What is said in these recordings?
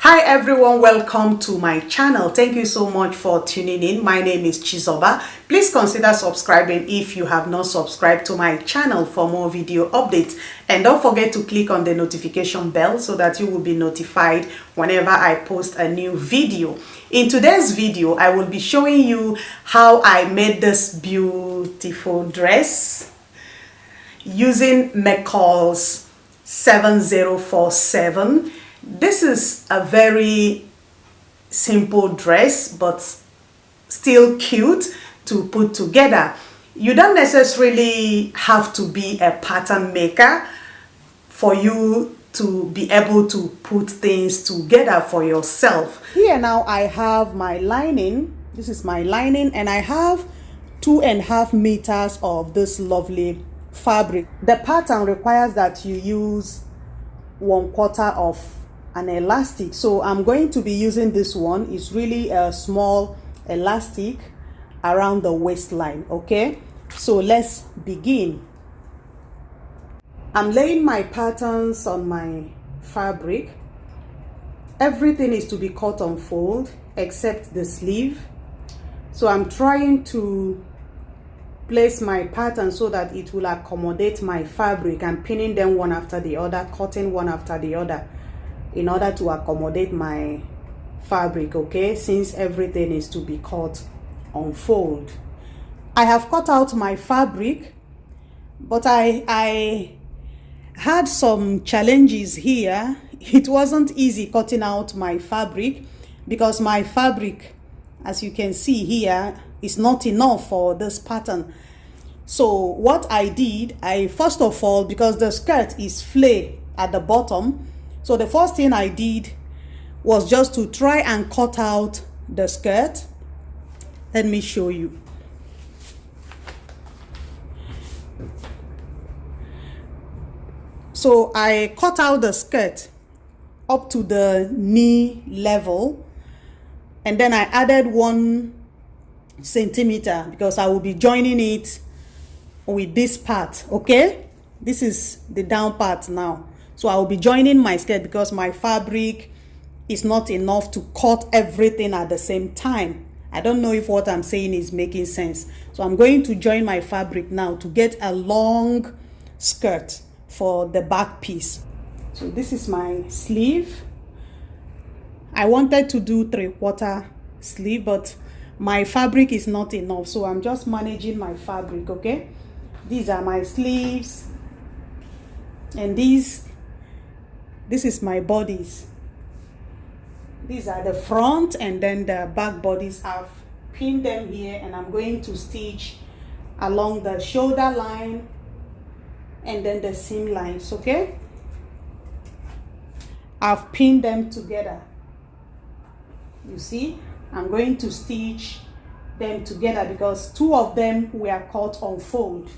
Hi everyone, welcome to my channel. Thank you so much for tuning in. My name is Chizzy. Please consider subscribing if you have not subscribed to my channel for more video updates, and don't forget to click on the notification bell so that you will be notified whenever I post a new video. In today's video, I will be showing you how I made this beautiful dress using McCall's 7047. This is a very simple dress but still cute to put together. You don't necessarily have to be a pattern maker for you to be able to put things together for yourself. Here now I have my lining. This is my lining, and I have 2.5 meters of this lovely fabric. The pattern requires that you use 1/4 of an elastic, so I'm going to be using this one. It's really a small elastic around the waistline. Okay, so let's begin. I'm laying my patterns on my fabric. Everything is to be cut on fold except the sleeve, so I'm trying to place my pattern so that it will accommodate my fabric, and pinning them one after the other, cutting one after the other in order to accommodate my fabric. Okay, since everything is to be cut on fold. I have cut out my fabric, but I had some challenges here. It wasn't easy cutting out my fabric because my fabric, as you can see here, is not enough for this pattern. So what I did, I first of all, because the skirt is flay at the bottom, so the first thing I did was just to try and cut out the skirt. Let me show you. So I cut out the skirt up to the knee level, and then I added 1 centimeter because I will be joining it with this part. Okay, this is the down part now, so I will be joining my skirt because my fabric is not enough to cut everything at the same time. I don't know if what I'm saying is making sense. So I'm going to join my fabric now to get a long skirt for the back piece. So this is my sleeve. I wanted to do 3/4 sleeve, but my fabric is not enough, so I'm just managing my fabric. Okay, these are my sleeves, and this is my bodies. These are the front and then the back bodies. I've pinned them here, and I'm going to stitch along the shoulder line and then the seam lines. Okay, I've pinned them together. You see, I'm going to stitch them together because 2 of them were cut on fold.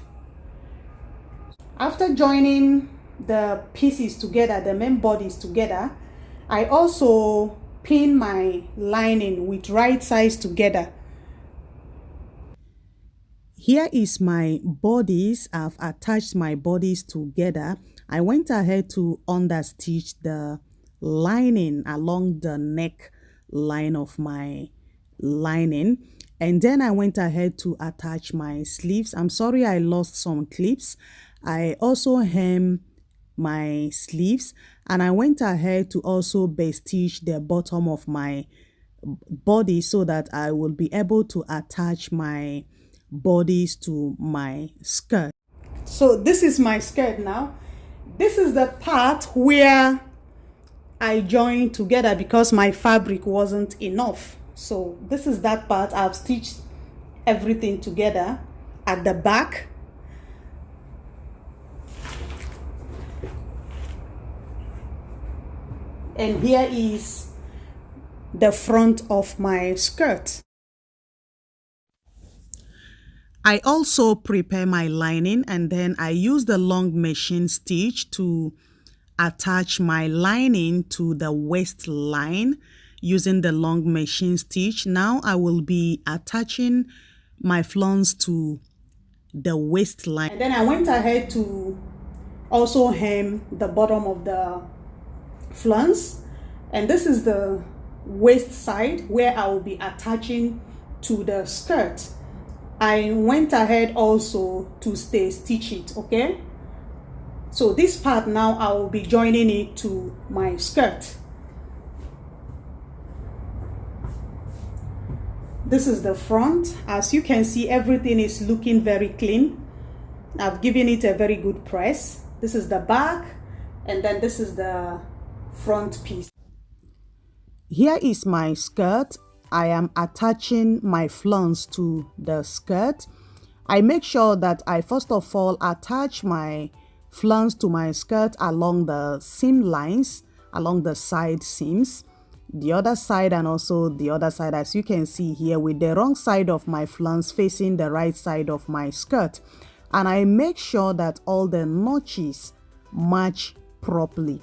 After joining the pieces together, the main bodies together, I also pin my lining with right sides together. Here is my bodies. I've attached my bodies together. I went ahead to understitch the lining along the neck line of my lining, and then I went ahead to attach my sleeves. I'm sorry I lost some clips. I also hem my sleeves, and I went ahead to also base stitch the bottom of my body so that I will be able to attach my bodies to my skirt. So this is my skirt now. This is the part where I joined together because my fabric wasn't enough. So this is that part. I've stitched everything together at the back. And here is the front of my skirt. I also prepare my lining, and then I use the long machine stitch to attach my lining to the waistline using the long machine stitch. Now I will be attaching my flounce to the waistline, and then I went ahead to also hem the bottom of the flounce And this is the waist side where I will be attaching to the skirt. I went ahead also to stitch it, okay? So this part now I will be joining it to my skirt. This is the front. As you can see, everything is looking very clean. I've given it a very good press. This is the back, and then this is the front piece. Here is my skirt. I am attaching my flounce to the skirt. I make sure that I first of all attach my flounce to my skirt along the seam lines, along the side seams, the other side and also the other side, as you can see here, with the wrong side of my flounce facing the right side of my skirt. And I make sure that all the notches match properly.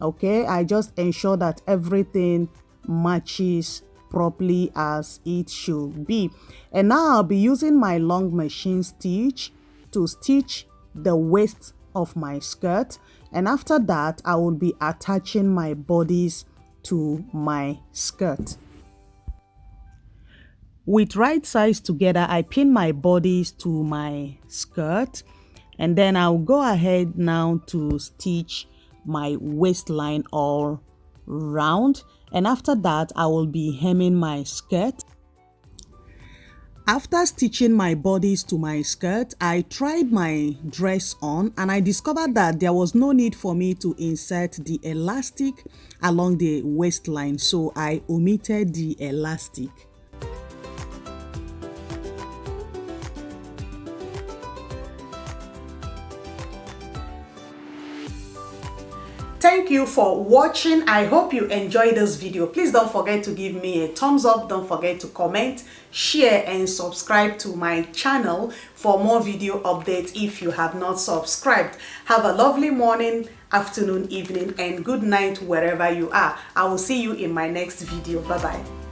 Okay, I just ensure that everything matches properly as it should be. And now I'll be using my long machine stitch to stitch the waist of my skirt, and after that I will be attaching my bodies to my skirt. With right sides together, I pin my bodies to my skirt, and then I'll go ahead now to stitch my waistline all round, and after that I will be hemming my skirt. After stitching my bodies to my skirt, I tried my dress on and I discovered that there was no need for me to insert the elastic along the waistline, so I omitted the elastic. Thank you for watching. I hope you enjoyed this video. Please don't forget to give me a thumbs up. Don't forget to comment, share, and subscribe to my channel for more video updates if you have not subscribed. Have a lovely morning, afternoon, evening, and good night wherever you are. I will see you in my next video. Bye bye.